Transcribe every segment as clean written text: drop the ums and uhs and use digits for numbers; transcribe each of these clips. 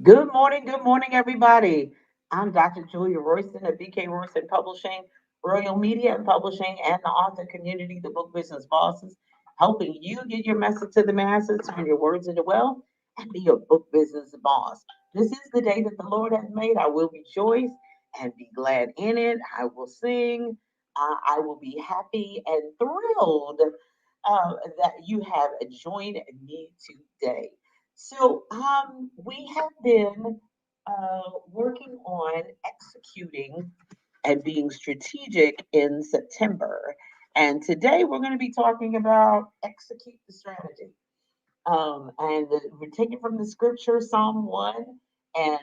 Good morning, everybody. I'm Dr. Julia Royston of BK Royston Publishing, Royal Media and Publishing, and the author community, the Book Business Bosses, helping you get your message to the masses, turn your words into wealth, and be a book business boss. This is the day that the Lord has made. I will rejoice and be glad in it. I will sing. I will be happy and thrilled that you have joined me today. We have been working on executing and being strategic in September. And today we're going to be talking about execute the strategy. We're taking from the scripture, Psalm 1 and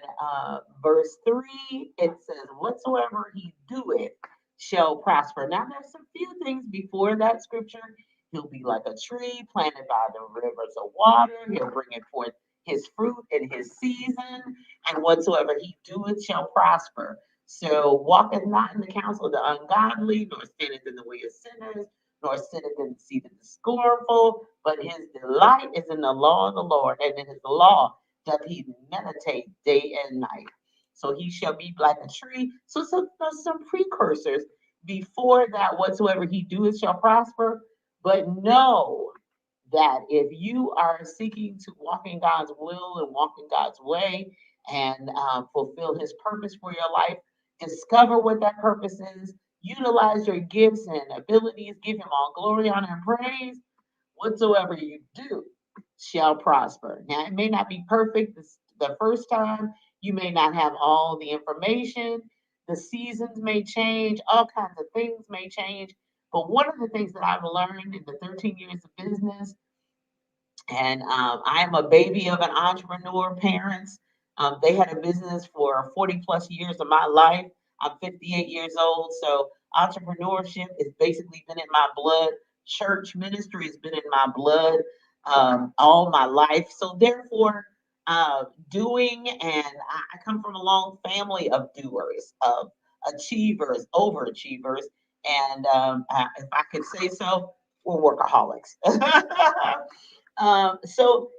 verse 3. It says, whatsoever he doeth shall prosper. Now, there's some few things before that scripture. He'll be like a tree planted by the rivers of water. He'll bring it forth his fruit in his season, and whatsoever he doeth shall prosper. So walketh not in the counsel of the ungodly, nor standeth in the way of sinners, nor sitteth in the seat of the scornful, but his delight is in the law of the Lord, and in his law doth he meditate day and night. So he shall be like a tree. So there's some precursors before that, whatsoever he doeth shall prosper. But know that if you are seeking to walk in God's will and walk in God's way and fulfill his purpose for your life, discover what that purpose is, utilize your gifts and abilities, give him all glory, honor, and praise. Whatsoever you do shall prosper. Now, it may not be perfect the first time. You may not have all the information. The seasons may change. All kinds of things may change. But one of the things that I've learned in the 13 years of business, and I am a baby of an entrepreneur parents. They had a business for 40 plus years of my life. I'm 58 years old, so entrepreneurship has basically been in my blood. Church ministry has been in my blood all my life. So therefore, doing, and I come from a long family of doers, of achievers, overachievers, and if I could say so, we're workaholics. So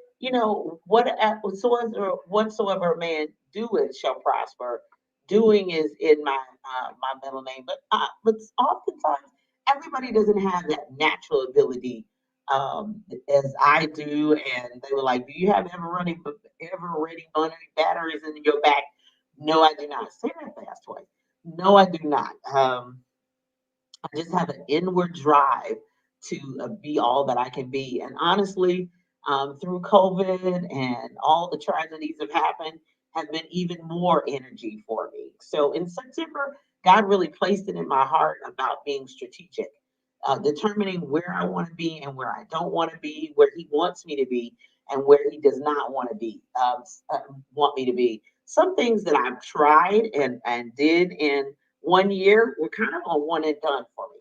whatsoever a man doeth shall prosper. Doing is in my middle name, but oftentimes everybody doesn't have that natural ability as I do. And they were like, "Do you have ever ready money batteries in your back?" No, I do not. Say that fast twice. No, I do not. I just have an inward drive to be all that I can be. And honestly, through COVID and all the tragedies that have happened, have been even more energy for me. So in September, God really placed it in my heart about being strategic, determining where I want to be and where I don't want to be, where He wants me to be and where He does not want to be, want me to be. Some things that I've tried and did in 1 year were kind of a one and done for me.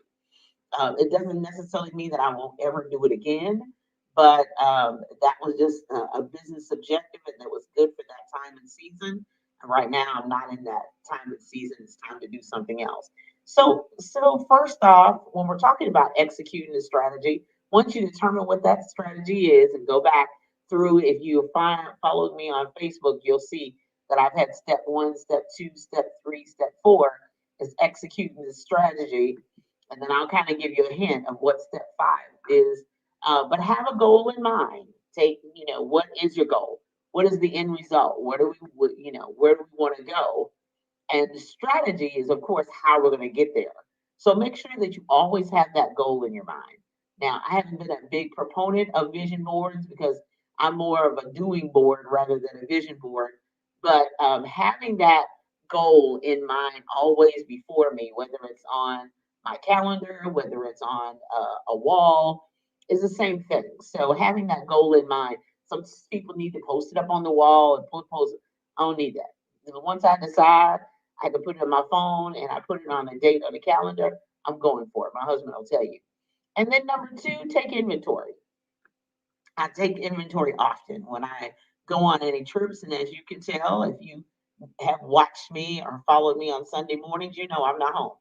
It doesn't necessarily mean that I won't ever do it again, but that was just a business objective and it was good for that time and season. And right now, I'm not in that time and season. It's time to do something else. So first off, when we're talking about executing the strategy, once you determine what that strategy is and go back through, if you followed me on Facebook, you'll see that I've had step one, step two, step three, step four is executing the strategy, and then I'll kind of give you a hint of what step five is. But have a goal in mind. What is your goal? What is the end result? Where do we want to go? And the strategy is, of course, how we're going to get there. So make sure that you always have that goal in your mind. Now, I haven't been a big proponent of vision boards because I'm more of a doing board rather than a vision board. But having that goal in mind always before me, whether it's on my calendar, whether it's on a wall, is the same thing. So having that goal in mind, some people need to post it up on the wall and post it. I don't need that. Once I decide, I can put it on my phone and I put it on a date on the calendar, I'm going for it. My husband will tell you. And then number two, take inventory. I take inventory often when I go on any trips. And as you can tell, if you have watched me or followed me on Sunday mornings, you know I'm not home.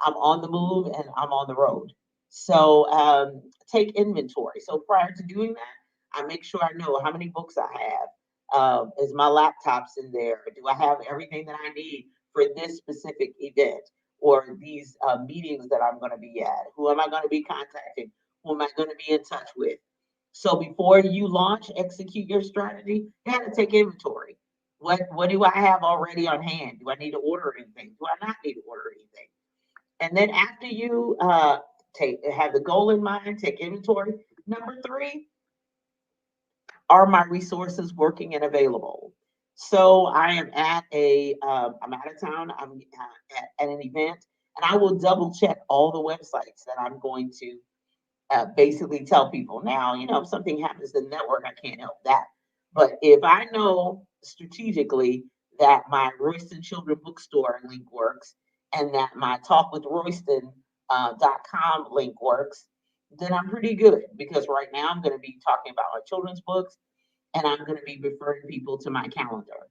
I'm on the move and I'm on the road. So take inventory. So prior to doing that, I make sure I know how many books I have, Is my laptops in there? Do I have everything that I need for this specific event or these meetings that I'm going to be at? Who am I going to be contacting? Who am I going to be in touch with? So before you launch, execute your strategy, you have to take inventory. What do I have already on hand? Do I need to order anything? Do I not need to order anything? And then after you take have the goal in mind, take inventory. Number three, are my resources working and available? So I am at I'm out of town. I'm at an event, and I will double check all the websites that I'm going to basically tell people. Now, if something happens to the network, I can't help that. But if I know strategically that my Royston Children Bookstore link works and that my Talk with Royston .com link works, then I'm pretty good because right now I'm going to be talking about my children's books and I'm going to be referring people to my calendar.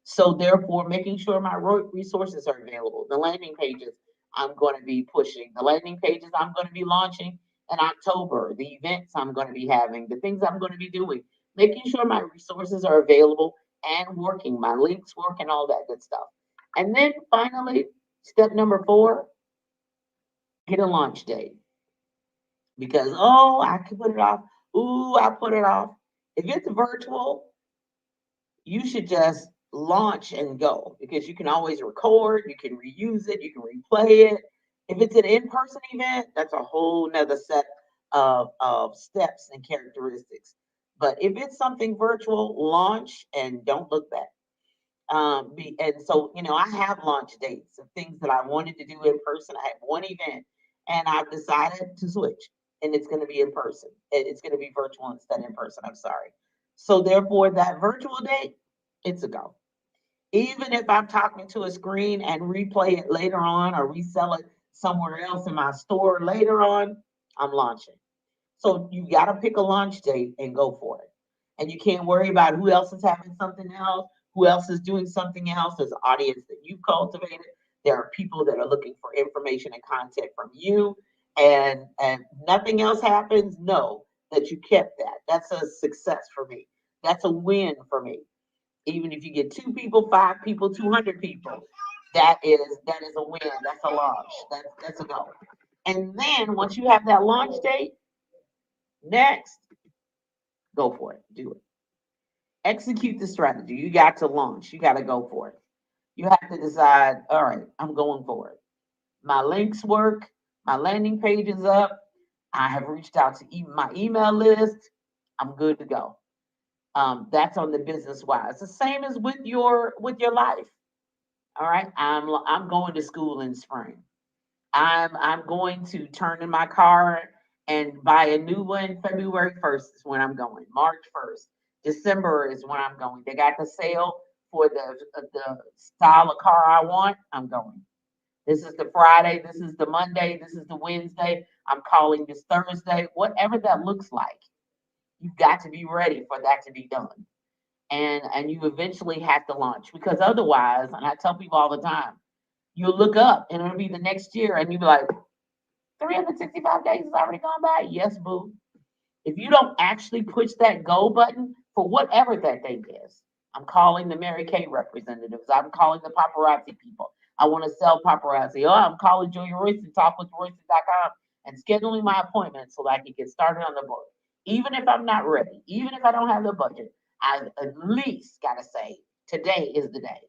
So therefore, making sure my resources are available. The landing pages I'm going to be pushing, the landing pages I'm going to be launching in October, the events I'm going to be having, the things I'm going to be doing, making sure my resources are available and working, my links work and all that good stuff. And then finally, step number 4, get a launch date. Because, oh, I can put it off. Ooh, I put it off. If it's virtual, you should just launch and go because you can always record, you can reuse it, you can replay it. If it's an in-person event, that's a whole nother set of steps and characteristics. But if it's something virtual, launch and don't look back. And so, I have launch dates of things that I wanted to do in person. I have one event and I've decided to switch and it's going to be in person. It's going to be virtual instead of in person. I'm sorry. So therefore that virtual date, it's a go. Even if I'm talking to a screen and replay it later on or resell it somewhere else in my store later on, I'm launching. So you got to pick a launch date and go for it. And you can't worry about who else is having something else, who else is doing something else. There's an audience that you've cultivated. There are people that are looking for information and content from you. And nothing else happens. Know that you kept that. That's a success for me. That's a win for me. Even if you get 2 people, 5 people, 200 people, that is a win. That's a launch. That's a go. And then once you have that launch date, next, go for it. Do it. Execute the strategy. You got to launch. You got to go for it. You have to decide, all right, I'm going for it. My links work. My landing page is up. I have reached out to my email list. I'm good to go. That's on the business wise. The same as with your life. All right. I'm going to school in spring. I'm going to turn in my car and buy a new one. February 1st is when I'm going. March 1st. December is when I'm going. They got the sale for the style of car I want. I'm going. This is the Friday. This is the Monday. This is the Wednesday. I'm calling this Thursday. Whatever that looks like, you've got to be ready for that to be done. And you eventually have to launch because otherwise, and I tell people all the time, you'll look up and it'll be the next year and you'll be like, 365 days has already gone by. Yes, boo. If you don't actually push that go button for whatever that thing is, I'm calling the Mary Kay representatives. I'm calling the paparazzi people. I want to sell paparazzi. Oh, I'm calling Julia Royston, talkwithroyston.com, and scheduling my appointment so that I can get started on the book. Even if I'm not ready, even if I don't have the budget, I at least got to say, today is the day.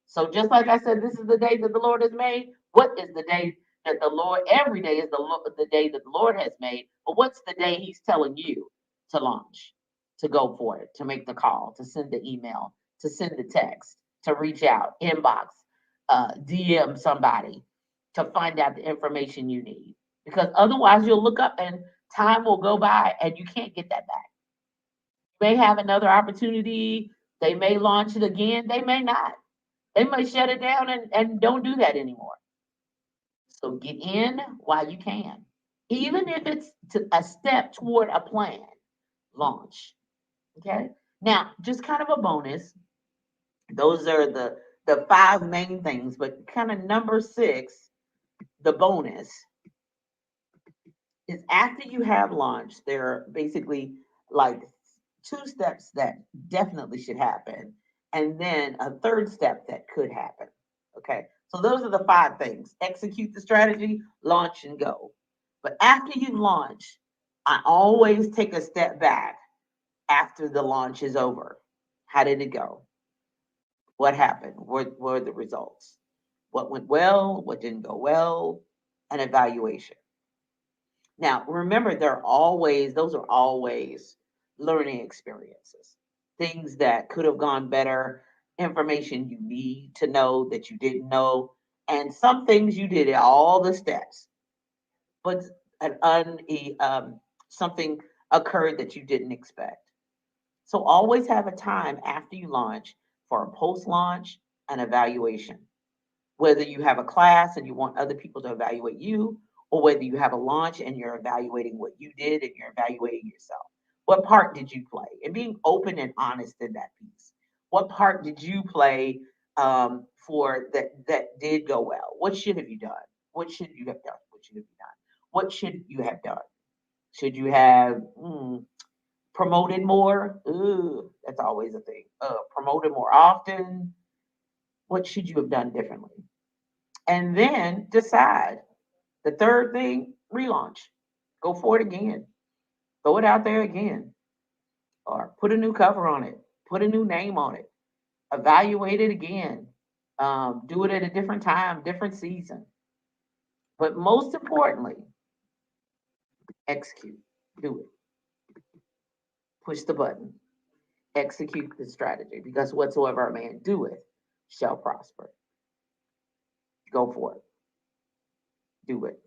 So just like I said, this is the day that the Lord has made. What is the day that the Lord? Every day is the day that the Lord has made. But what's the day He's telling you to launch, to go for it, to make the call, to send the email, to send the text, to reach out, inbox, DM somebody, to find out the information you need. Because otherwise, you'll look up and time will go by and you can't get that back. You may have another opportunity. They may launch it again. They may not. They might shut it down and don't do that anymore. So get in while you can. Even if it's a step toward a plan, launch. Okay. Now, just kind of a bonus. Those are the 5 main things, but kind of number 6, the bonus is after you have launched, there are basically like two steps that definitely should happen, and then a third step that could happen. Okay. So those are the five things: execute the strategy, launch, and go. But after you launch, I always take a step back after the launch is over. How did it go? What happened? What were the results? What went well? What didn't go well? An evaluation. Now, remember, those are always learning experiences, things that could have gone better, information you need to know that you didn't know, and some things you did all the steps, but an something occurred that you didn't expect. So always have a time after you launch for a post launch and evaluation, whether you have a class and you want other people to evaluate you, or whether you have a launch and you're evaluating what you did and you're evaluating yourself. What part did you play? And being open and honest in that piece. What part did you play for that did go well? What should have you done? What should you have done? What should have you done? What should you have done? Should you have promoted more? Ooh, that's always a thing. Promoted more often. What should you have done differently? And then decide. The third thing, relaunch. Go for it again. Throw it out there again. Or put a new cover on it. Put a new name on it. Evaluate it again. Do it at a different time, different season. But most importantly, execute. Do it. Push the button. Execute the strategy. Because whatsoever a man doeth shall prosper. Go for it. Do it.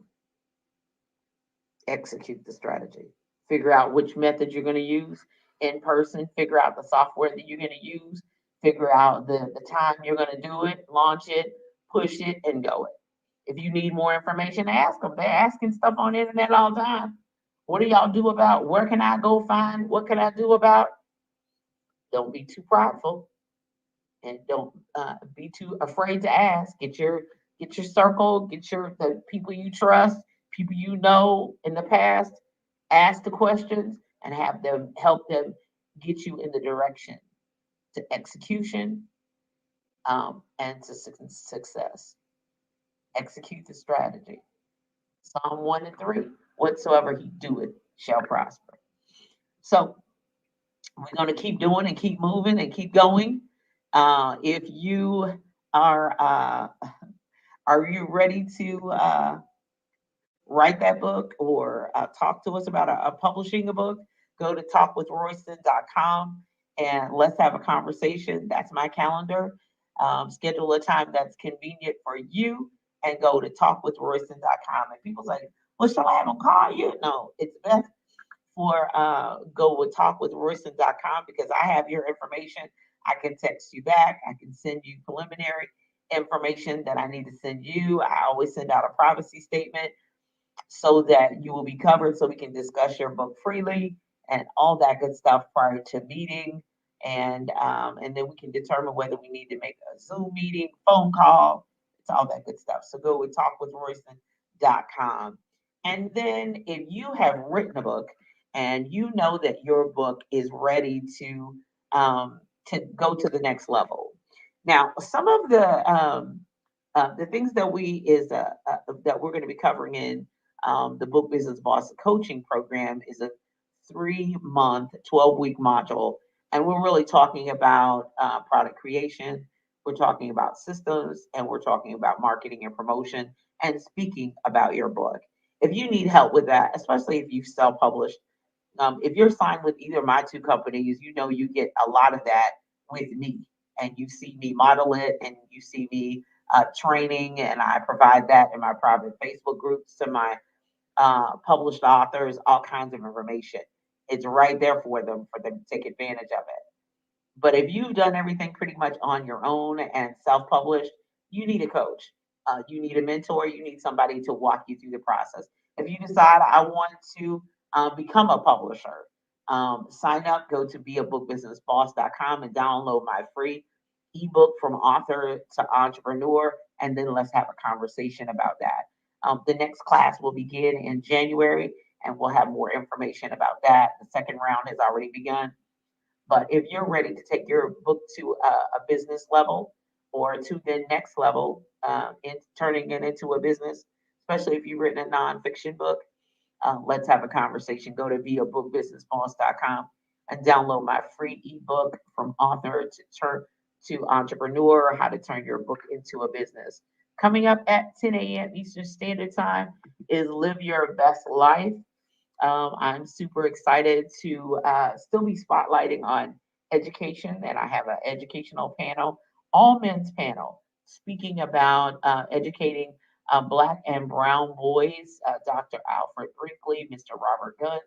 Execute the strategy. Figure out which method you're going to use in person, figure out the software that you're going to use, figure out the time you're going to do it, launch it, push it, and go it. If you need more information, ask them. They're asking stuff on the internet all the time. What do y'all do about? Where can I go find? What can I do about? Don't be too prideful and don't be too afraid to ask. Get your circle, get your the people you trust, people you know in the past. Ask the questions and have them help them get you in the direction to execution and to success. Execute the strategy. Psalm 1 and 3. Whatsoever he doeth shall prosper. So we're going to keep doing and keep moving and keep going. If you are you ready to write that book or talk to us about publishing a book? Go to talkwithroyston.com and let's have a conversation. That's my calendar. Schedule a time that's convenient for you and go to talkwithroyston.com. And people say, well, shall I have them call you? No, it's best for go with talkwithroyston.com because I have your information. I can text you back. I can send you preliminary information that I need to send you. I always send out a privacy statement so that you will be covered so we can discuss your book freely and all that good stuff prior to meeting. And then we can determine whether we need to make a Zoom meeting, phone call. It's all that good stuff. So go with talkwithroyston.com. And then if you have written a book and you know that your book is ready to go to the next level. Now, some of the things that that we're going to be covering in the Book Business Boss Coaching Program is a 3-month, 12-week module, and we're really talking about product creation. We're talking about systems, and we're talking about marketing and promotion, and speaking about your book. If you need help with that, especially if you've self-published, if you're signed with either of my two companies, you know you get a lot of that with me, and you see me model it, and you see me training, and I provide that in my private Facebook groups to my published authors, all kinds of information. It's right there for them to take advantage of it. But if you've done everything pretty much on your own and self-published, you need a coach. You need a mentor. You need somebody to walk you through the process. If you decide I want to become a publisher, sign up. Go to beabookbusinessboss.com and download my free ebook from author to entrepreneur, and then let's have a conversation about that. The next class will begin in January, and we'll have more information about that. The second round has already begun. But if you're ready to take your book to a business level or to the next level in turning it into a business, especially if you've written a nonfiction book, let's have a conversation. Go to beabookbusinessboss.com and download my free ebook from author to turn to entrepreneur, how to turn your book into a business. Coming up at 10 a.m. Eastern Standard Time is Live Your Best Life. I'm super excited to still be spotlighting on education, and I have an educational panel, all men's panel, speaking about educating Black and Brown boys, Dr. Alfred Brinkley, Mr. Robert Gunn,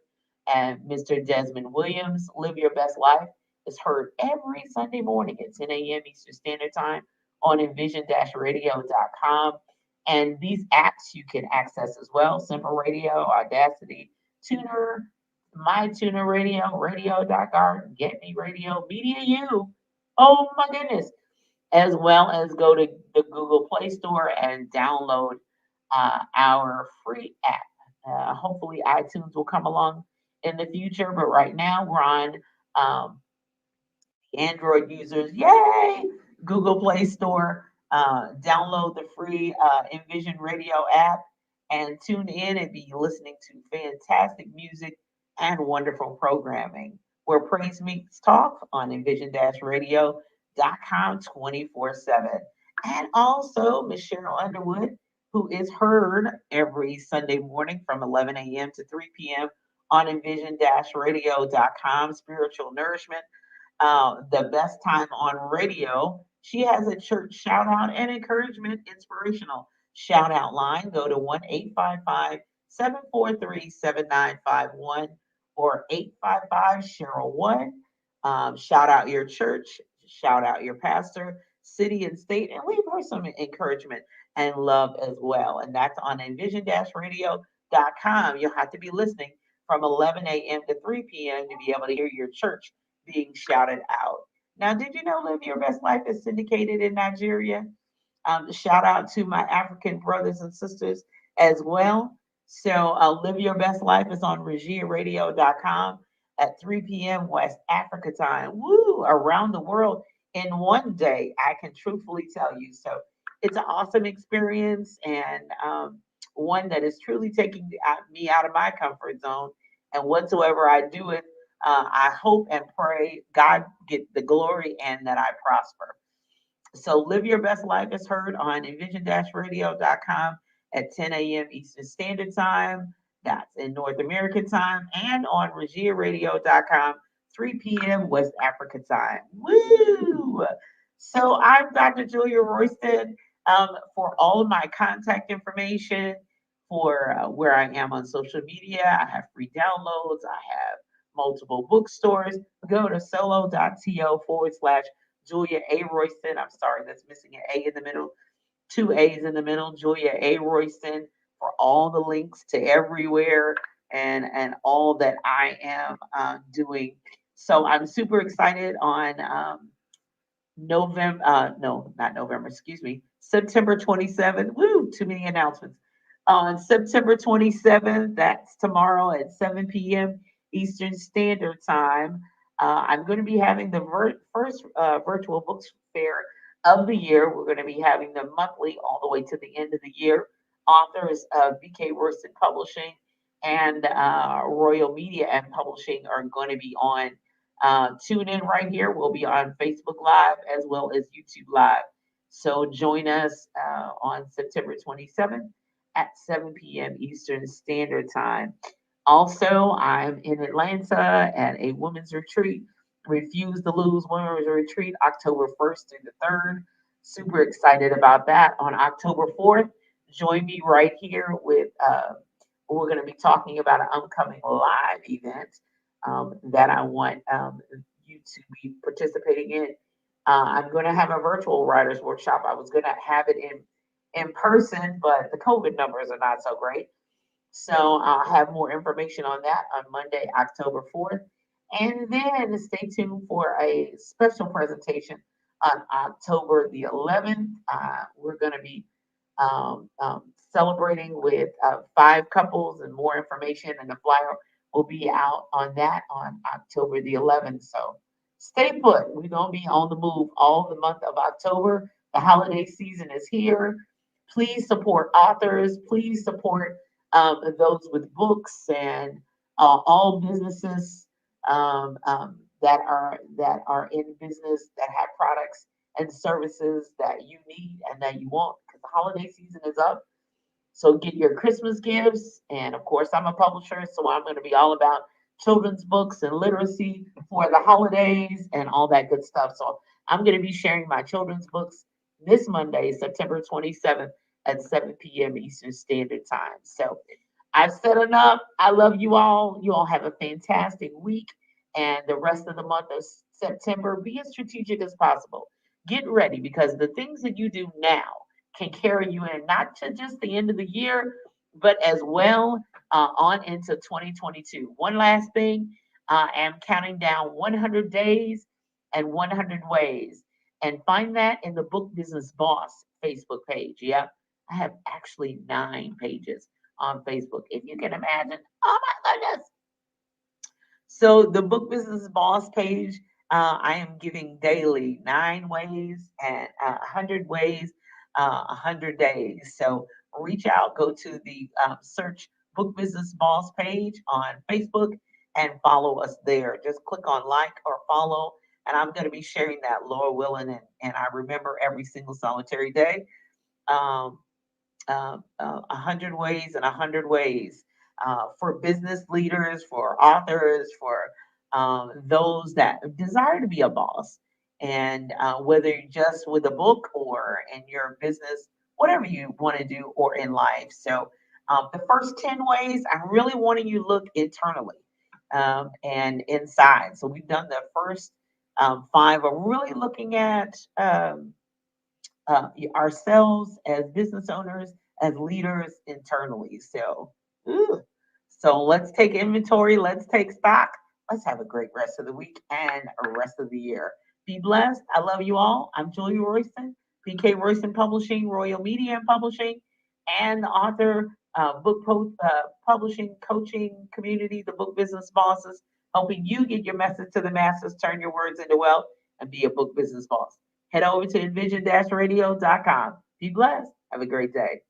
and Mr. Desmond Williams. Live Your Best Life is heard every Sunday morning at 10 a.m. Eastern Standard Time on envision-radio.com. And these apps you can access as well: Simple Radio, Audacity, Tuner, My Tuner Radio, Radio.garden, Get Me Radio, Media U. Oh my goodness. As well as go to the Google Play Store and download our free app. Hopefully, iTunes will come along in the future, but right now we're on um, Android users, yay! Google Play Store, download the free Envision Radio app and tune in and be listening to fantastic music and wonderful programming where praise meets talk on envision-radio.com 24/7. And also Miss Cheryl Underwood, who is heard every Sunday morning from 11 a.m. to 3 p.m. on envision-radio.com, Spiritual Nourishment, the best time on radio. She has a church shout out and encouragement inspirational shout out line. Go to 1-855-743-7951 or 855 Cheryl 1. Shout out your church, shout out your pastor, city and state, and leave her some encouragement and love as well. And that's on envision-radio.com. You'll have to be listening from 11 a.m. to 3 p.m. to be able to hear your church being shouted out. Now, did you know Live Your Best Life is syndicated in Nigeria? Shout out to my African brothers and sisters as well. So, Live Your Best Life is on regiaradio.com at 3 p.m. West Africa time. Woo! Around the world in one day, I can truthfully tell you. So, it's an awesome experience and one that is truly taking me out of my comfort zone. And whatsoever I do it, I hope and pray God get the glory and that I prosper. So Live Your Best Life is heard on envision-radio.com at 10 a.m. Eastern Standard Time. That's in North American time, and on regiaradio.com, 3 p.m. West Africa time. Woo! So I'm Dr. Julia Royston. For all of my contact information, for where I am on social media, I have free downloads. I have multiple bookstores. Go to solo.to/. Julia A. Royston. I'm sorry, that's missing an A in the middle. Two A's in the middle. Julia A. Royston for all the links to everywhere and all that I am doing. So I'm super excited on November. No, not November. Excuse me. September 27th. Woo! Too many announcements. On September 27th, that's tomorrow at 7 p.m. Eastern Standard Time. I'm going to be having the first virtual book fair of the year. We're going to be having them monthly all the way to the end of the year. Authors of BK Worston Publishing and Royal Media and Publishing are going to be on. Tune in right here. We'll be on Facebook Live as well as YouTube Live. So join us on September 27th at 7 p.m. Eastern Standard Time. Also, I'm in Atlanta at a women's retreat, Refuse to Lose Women's Retreat, October 1st through the 3rd. Super excited about that. On October 4th, join me right here with, we're going to be talking about an upcoming live event that I want you to be participating in. I'm going to have a virtual writers workshop. I was going to have it in person, but the COVID numbers are not so great. So I'll have more information on that on Monday, October 4th. And then stay tuned for a special presentation on October the 11th. We're going to be celebrating with 5 couples, and more information and the flyer will be out on that on October the 11th. So Stay put. We're going to be on the move all the month of October. The holiday season is here. Please support authors. Please support those with books and all businesses that are in business that have products and services that you need and that you want because the holiday season is up. So get your Christmas gifts. And of course, I'm a publisher, so I'm going to be all about children's books and literacy for the holidays and all that good stuff. So I'm going to be sharing my children's books this Monday, September 27th at 7 p.m. Eastern Standard Time. So I've said enough. I love you all. You all have a fantastic week and the rest of the month of September. Be as strategic as possible. Get ready because the things that you do now can carry you in not to just the end of the year, but as well on into 2022. One last thing, I am counting down 100 days and 100 ways. And find that in the Book Business Boss Facebook page. Yeah, I have actually 9 pages on Facebook. If you can imagine, oh my goodness. So the Book Business Boss page, I am giving daily 9 ways and 100 ways, 100 days. So reach out, go to the search Book Business Boss page on Facebook and follow us there. Just click on like or follow, and I'm going to be sharing that, Laura willing, and I remember every single solitary day. Um, 100 ways and 100 ways for business leaders, for authors, for those that desire to be a boss. And whether you're just with a book or in your business, whatever you want to do or in life. So the first 10 ways, I'm really wanting you to look internally and inside. So we've done the first five. I'm really looking at ourselves as business owners, as leaders internally. So, ooh. So let's take inventory, let's take stock, let's have a great rest of the week and a rest of the year. Be blessed. I love you all. I'm Julia Royston, PK Royston Publishing, Royal Media and Publishing, and the author, publishing, coaching community, the Book Business Bosses, helping you get your message to the masses, turn your words into wealth, and be a book business boss. Head over to envision-radio.com. Be blessed. Have a great day.